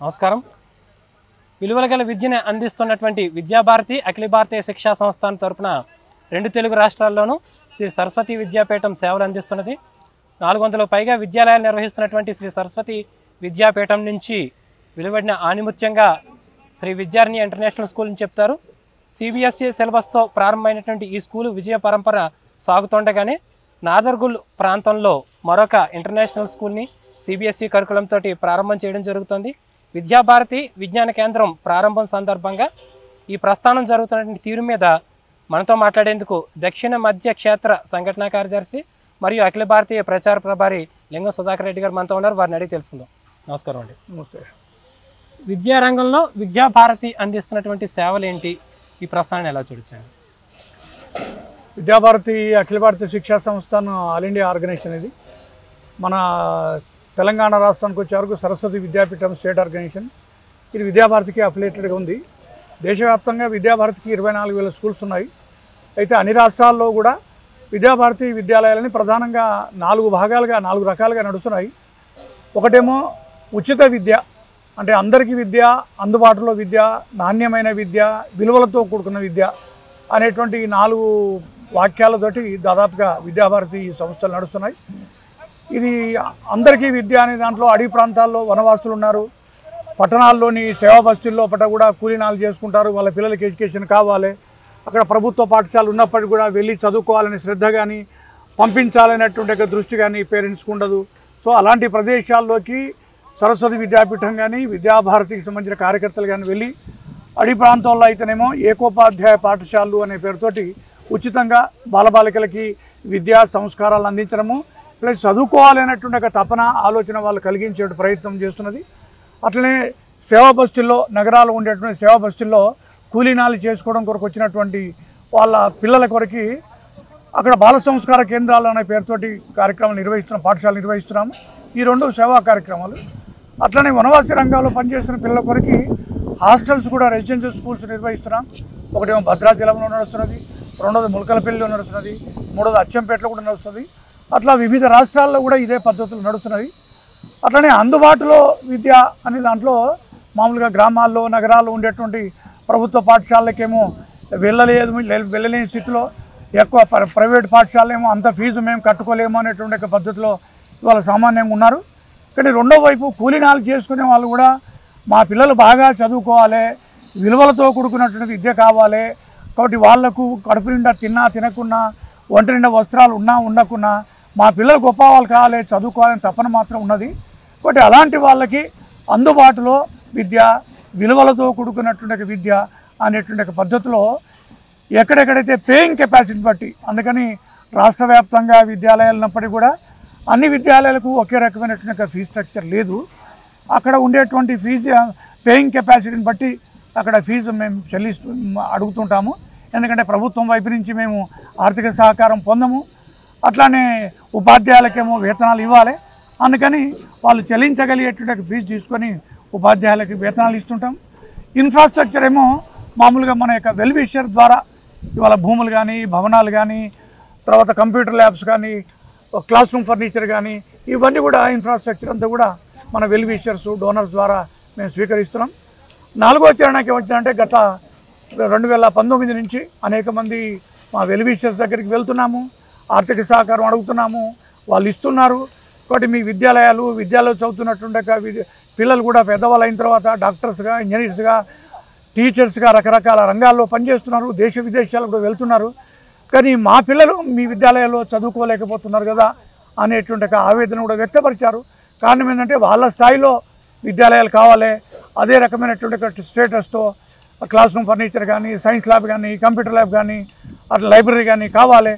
నమస్కారం. విలువలగల విద్యను అందిస్తున్నటువంటి విద్యాభారతి అఖిల భారతీయ శిక్షా సంస్థానం తరపున 2 తెలుగు రాష్ట్రాల్లోనూ శ్రీ సరస్వతి విద్యాపీఠం సేవలు అందిస్తున్నది. 400లకు పైగా విద్యాలయాలు నిర్వహిస్తున్నటువంటి శ్రీ సరస్వతి విద్యాపీఠం నుంచి వెలువడిన ఆణిముత్యంగా శ్రీ విద్యారణి ఇంటర్నేషనల్ స్కూల్ అని చెప్తారు. సిబిఎస్ఈ సిలబస్తో ప్రారంభమైనటువంటి ఈ స్కూలు విజయ పరంపర సాగుతుండగానే నాదర్గుల్ ప్రాంతంలో మరొక ఇంటర్నేషనల్ స్కూల్ని సిబిఎస్ఈ కరికులంతో ప్రారంభం చేయడం జరుగుతుంది. విద్యాభారతి విజ్ఞాన కేంద్రం ప్రారంభం సందర్భంగా ఈ ప్రస్థానం జరుగుతున్నటువంటి తీరు మీద మనతో మాట్లాడేందుకు దక్షిణ మధ్య క్షేత్ర సంఘటనా కార్యదర్శి మరియు అఖిల భారతీయ ప్రచార ప్రభారి లింగం సుధాకర్ రెడ్డి గారు మనతో ఉన్నారు. వారిని అడిగి తెలుసుకుందాం. నమస్కారం అండి. నమస్తే. విద్యారంగంలో విద్యాభారతి అందిస్తున్నటువంటి సేవలు ఏంటి, ఈ ప్రస్థానాన్ని ఎలా చూడొచ్చండి? విద్యాభారతి అఖిల భారతీయ శిక్షా సంస్థానం ఆల్ ఇండియా ఆర్గనైజేషన్. ఇది మన తెలంగాణ రాష్ట్రానికి వచ్చే వరకు సరస్వతి విద్యాపీఠం స్టేట్ ఆర్గనైజేషన్. ఇది విద్యాభారతికి అఫిలియేటెడ్గా ఉంది. దేశవ్యాప్తంగా విద్యాభారతికి 24,000 స్కూల్స్ ఉన్నాయి. అయితే అన్ని రాష్ట్రాల్లో కూడా విద్యాభారతి విద్యాలయాలని ప్రధానంగా 4 భాగాలుగా 4 రకాలుగా నడుస్తున్నాయి. ఒకటేమో ఉచిత విద్య, అంటే అందరికీ విద్య, అందుబాటులో విద్య, నాణ్యమైన విద్య, విలువలతో కూడుకున్న విద్య అనేటువంటి 4 వాక్యాలతోటి దాదాపుగా విద్యాభారతి సంస్థలు నడుస్తున్నాయి. ఇది అందరికీ విద్య అనే దాంట్లో అడవి ప్రాంతాల్లో వనవాసులు ఉన్నారు, పట్టణాల్లోని సేవా బస్తీల్లో పట్ల కూడా కూలీనాలు చేసుకుంటారు. వాళ్ళ పిల్లలకి ఎడ్యుకేషన్ కావాలి, అక్కడ ప్రభుత్వ పాఠశాలలు ఉన్నప్పటికీ కూడా వెళ్ళి చదువుకోవాలనే శ్రద్ధ కానీ పంపించాలనేటువంటి దృష్టి కానీ పేరెంట్స్కి ఉండదు. సో అలాంటి ప్రదేశాల్లోకి సరస్వతి విద్యాపీఠం కానీ విద్యాభారతికి సంబంధించిన కార్యకర్తలు కానీ వెళ్ళి అడవి ప్రాంతాల్లో అయితేనేమో ఏకోపాధ్యాయ పాఠశాలలు అనే పేరుతోటి ఉచితంగా బాలబాలికలకి విద్యా సంస్కారాలు అందించడము, ప్లస్ చదువుకోవాలనేటువంటి ఒక తపన ఆలోచన వాళ్ళు కలిగించే ప్రయత్నం చేస్తున్నది. అట్లనే సేవా బస్తీల్లో, నగరాలు ఉండేటువంటి సేవా బస్తీల్లో కూలీనాలు చేసుకోవడం కొరకు వచ్చినటువంటి వాళ్ళ పిల్లల కొరకి అక్కడ బాల సంస్కార కేంద్రాలు అనే పేరుతోటి కార్యక్రమాలు నిర్వహిస్తున్నాం, పాఠశాలలు నిర్వహిస్తున్నాము. ఈ 2 సేవా కార్యక్రమాలు. అట్లనే వనవాసి రంగాల్లో పనిచేస్తున్న పిల్లల కొరకి హాస్టల్స్ కూడా రెసిడెన్షియల్ స్కూల్స్ నిర్వహిస్తున్నాం. ఒకటేమో భద్రాచలంలో నడుస్తున్నది, 2వది ములకలపల్లిలో నడుస్తున్నది, 3వది అచ్చంపేటలో కూడా నడుస్తుంది. అట్లా వివిధ రాష్ట్రాల్లో కూడా ఇదే పద్ధతులు నడుస్తున్నది. అట్లనే అందుబాటులో విద్య అనే దాంట్లో మామూలుగా గ్రామాల్లో, నగరాల్లో ఉండేటువంటి ప్రభుత్వ పాఠశాలకేమో వెళ్ళలేని స్థితిలో, ఎక్కువ ప్రైవేట్ పాఠశాలలేమో అంత ఫీజు మేము కట్టుకోలేము అనేటువంటి పద్ధతిలో ఇవాళ సామాన్యంగా ఉన్నారు. కానీ రెండో వైపు కూలీనాలు చేసుకునే వాళ్ళు కూడా మా పిల్లలు బాగా చదువుకోవాలి, విలువలతో కూడుకున్నటువంటి విద్య కావాలి, కాబట్టి వాళ్లకు కడుపు నిండా తిన్నా తినకున్నా, ఒంటి నిండా వస్త్రాలు ఉన్నా ఉండకున్నా మా పిల్లలు గొప్ప వాళ్ళు కావాలి, చదువుకోవాలని తపన మాత్రం ఉన్నది. కాబట్టి అలాంటి వాళ్ళకి అందుబాటులో విద్య, విలువలతో కూడుకున్నటువంటి విద్య అనేటువంటి పద్ధతిలో ఎక్కడెక్కడైతే పేయింగ్ కెపాసిటీని బట్టి, అందుకని రాష్ట్ర వ్యాప్తంగా విద్యాలయాలు ఉన్నప్పటికీ కూడా అన్ని విద్యాలయాలకు ఒకే రకమైనటువంటి ఫీజు స్ట్రక్చర్ లేదు. అక్కడ ఉండేటువంటి ఫీజు పేయింగ్ కెపాసిటీని బట్టి అక్కడ ఫీజు మేము అడుగుతుంటాము. ఎందుకంటే ప్రభుత్వం వైపు నుంచి మేము ఆర్థిక సహకారం పొందము, అట్లానే ఉపాధ్యాయులకేమో వేతనాలు ఇవ్వాలి. అందుకని వాళ్ళు చెల్లించగలిగేటువంటి ఫీజు తీసుకొని ఉపాధ్యాయులకి వేతనాలు ఇస్తుంటాం. ఇన్ఫ్రాస్ట్రక్చర్ ఏమో మామూలుగా మన యొక్క వెల్విషర్ ద్వారా ఇవాళ భూములు కానీ, భవనాలు కానీ, తర్వాత కంప్యూటర్ ల్యాబ్స్ కానీ, క్లాస్ రూమ్ ఫర్నిచర్ కానీ, ఇవన్నీ కూడా ఇన్ఫ్రాస్ట్రక్చర్ అంతా కూడా మన వెల్విషర్స్, డోనర్స్ ద్వారా మేము స్వీకరిస్తున్నాం. 4వ చరణానికి ఏమొచ్చిందంటే గత 2019 నుంచి అనేక మంది మా వెల్విషర్స్ దగ్గరికి వెళ్తున్నాము, ఆర్థిక సహకారం అడుగుతున్నాము, వాళ్ళు ఇస్తున్నారు. కాబట్టి మీ విద్యాలయాలు చదువుతున్నటువంటి పిల్లలు కూడా పెద్దవాళ్ళు అయిన తర్వాత డాక్టర్స్గా, ఇంజనీర్స్గా, టీచర్స్గా రకరకాల రంగాల్లో పనిచేస్తున్నారు, దేశ విదేశాలకు కూడా వెళ్తున్నారు. కానీ మా పిల్లలు మీ విద్యాలయాల్లో చదువుకోలేకపోతున్నారు కదా అనేటువంటి ఆవేదన కూడా వ్యక్తపరిచారు. కారణం ఏంటంటే వాళ్ళ స్థాయిలో విద్యాలయాలు కావాలి, అదే రకమైనటువంటి స్టేటస్తో క్లాస్ రూమ్ ఫర్నిచర్ కానీ, సైన్స్ ల్యాబ్ కానీ, కంప్యూటర్ ల్యాబ్ కానీ, అట్లా లైబ్రరీ కానీ కావాలి.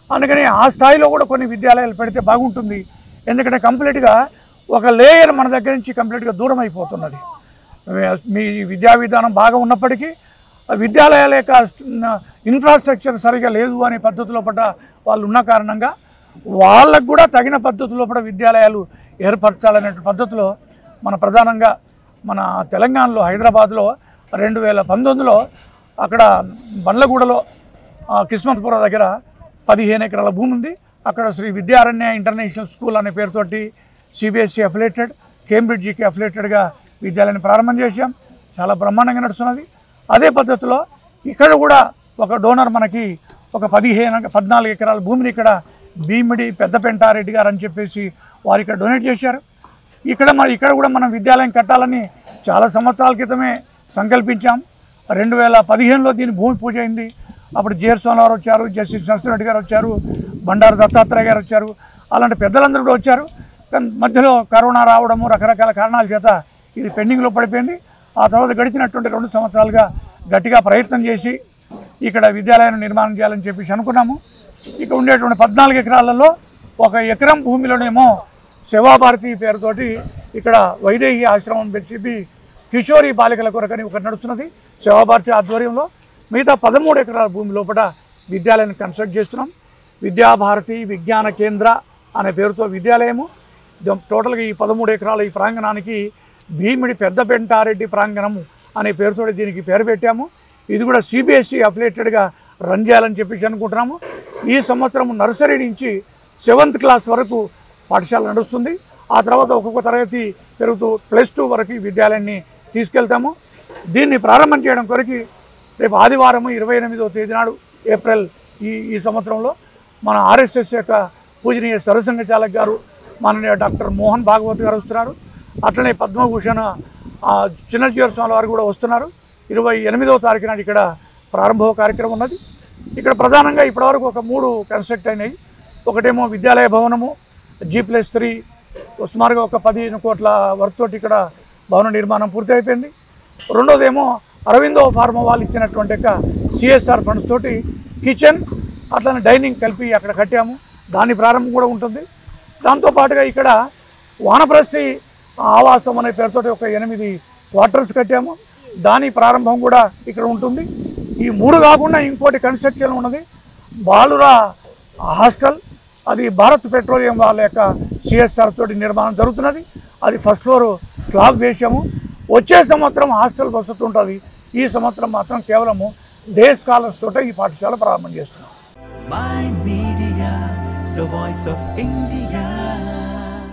అందుకని ఆ స్థాయిలో కూడా కొన్ని విద్యాలయాలు పెడితే బాగుంటుంది. ఎందుకంటే కంప్లీట్గా ఒక లేయర్ మన దగ్గర నుంచి కంప్లీట్గా దూరం అయిపోతున్నది. మీ విద్యా విధానం బాగా ఉన్నప్పటికీ విద్యాలయాల యొక్క ఇన్ఫ్రాస్ట్రక్చర్ సరిగా లేదు అనే పద్ధతిలో పడ్డ వాళ్ళు ఉన్న కారణంగా వాళ్ళకు కూడా తగిన పద్ధతిలో పడ్డ విద్యాలయాలు ఏర్పరచాలనే పద్ధతిలో మన ప్రధానంగా మన తెలంగాణలో హైదరాబాద్లో 2019లో అక్కడ బండ్లగూడలో కిస్మత్పుర దగ్గర 15 ఎకరాల భూమి ఉంది. అక్కడ శ్రీ విద్యారణ్య ఇంటర్నేషనల్ స్కూల్ అనే పేరుతోటి సిబిఎస్ఈ అఫిలియేటెడ్, కేంబ్రిడ్జ్కి అఫిలియేటెడ్గా విద్యాలయాన్ని ప్రారంభం చేశాం. చాలా బ్రహ్మాండంగా నడుస్తున్నది. అదే పద్ధతిలో ఇక్కడ కూడా ఒక డోనర్ మనకి ఒక 14 ఎకరాల భూమిని ఇక్కడ భీమిడి పెద్దపెంటారెడ్డి గారు అని చెప్పేసి వారు ఇక్కడ డొనేట్ చేశారు. ఇక్కడ కూడా మనం విద్యాలయం కట్టాలని చాలా సంవత్సరాల క్రితమే సంకల్పించాం. 2015లో దీని భూమి పూజ అయింది. అప్పుడు జేఆర్ సోనవారు వచ్చారు, జస్టిస్ నరసింహారెడ్డి గారు వచ్చారు, బండారు దత్తాత్రేయ గారు వచ్చారు, అలాంటి పెద్దలందరూ కూడా వచ్చారు. కానీ మధ్యలో కరోనా రావడము రకరకాల కారణాల చేత ఇది పెండింగ్లో పడిపోయింది. ఆ తర్వాత గడిచినటువంటి 2 సంవత్సరాలుగా గట్టిగా ప్రయత్నం చేసి ఇక్కడ విద్యాలయాన్ని నిర్మాణం చేయాలని చెప్పేసి అనుకున్నాము. ఇక్కడ ఉండేటువంటి 14 ఎకరాలలో 1 ఎకరం భూమిలోనేమో సేవాభారతి పేరుతోటి ఇక్కడ వైదేహి ఆశ్రమం పెట్టి కిషోరి బాలికల కొరకని ఒకటి నడుస్తున్నది సేవాభారతి ఆధ్వర్యంలో. మిగతా 13 ఎకరాల భూమి లోపల విద్యాలయాన్ని కన్స్ట్రక్ట్ చేస్తున్నాం. విద్యాభారతి విజ్ఞాన కేంద్ర అనే పేరుతో విద్యాలయము. టోటల్గా ఈ 13 ఎకరాల ఈ ప్రాంగణానికి భీమిడి పెద్దపెంటారెడ్డి ప్రాంగణము అనే పేరుతో దీనికి పేరు పెట్టాము. ఇది కూడా సిబిఎస్ఈ అఫిలియేటెడ్గా రన్ చేయాలని చెప్పేసి అనుకుంటున్నాము. ఈ సంవత్సరం నర్సరీ నుంచి 7th క్లాస్ వరకు పాఠశాల నడుస్తుంది. ఆ తర్వాత ఒక్కొక్క తరగతి పెరుగుతూ +2 వరకు విద్యాలయాన్ని తీసుకెళ్తాము. దీన్ని ప్రారంభం చేయడం కొరకు రేపు ఆదివారం 28వ తేదీ నాడు ఏప్రిల్ ఈ సంవత్సరంలో మన ఆర్ఎస్ఎస్ యొక్క పూజనీయ సరసంఘ చాలక్ గారు మాననీయ డాక్టర్ మోహన్ భాగవత్ గారు వస్తున్నారు. అట్లనే పద్మభూషణ చిన్నజీవర స్వామి వారు కూడా వస్తున్నారు. 28వ తారీఖు నాడు ఇక్కడ ప్రారంభ కార్యక్రమం ఉన్నది. ఇక్కడ ప్రధానంగా ఇప్పటివరకు ఒక 3 కన్స్ట్రక్ట్ అయినాయి. ఒకటేమో విద్యాలయ భవనము G+3 సుమారుగా ఒక 15 కోట్ల వర్క్ తోటి ఇక్కడ భవన నిర్మాణం పూర్తి అయిపోయింది. రెండోదేమో అరవిందో ఫార్మా వాళ్ళు ఇచ్చినటువంటి యొక్క CSR ఫండ్స్ తోటి కిచెన్ అట్లనే డైనింగ్ కలిపి అక్కడ కట్టాము. దాని ప్రారంభం కూడా ఉంటుంది. దాంతోపాటుగా ఇక్కడ వానప్రస్థి ఆవాసం అనే పేరుతో ఒక 8 క్వార్టర్స్ కట్టాము. దాని ప్రారంభం కూడా ఇక్కడ ఉంటుంది. ఈ 3 కాకుండా ఇంకోటి కన్స్ట్రక్షన్ ఉన్నది బాలుర హాస్టల్. అది భారత్ పెట్రోలియం వాళ్ళ యొక్క CSR తోటి నిర్మాణం జరుగుతున్నది. అది ఫస్ట్ ఫ్లోర్ స్లాబ్ వేసాము. వచ్చే సంవత్సరం హాస్టల్ వసతి ఉంటుంది. ఈ సంవత్సరం మాత్రం కేవలము డే స్కాలర్స్ తోట ఈ పాఠశాల ప్రారంభం చేస్తున్నాం. My Media, the voice of India.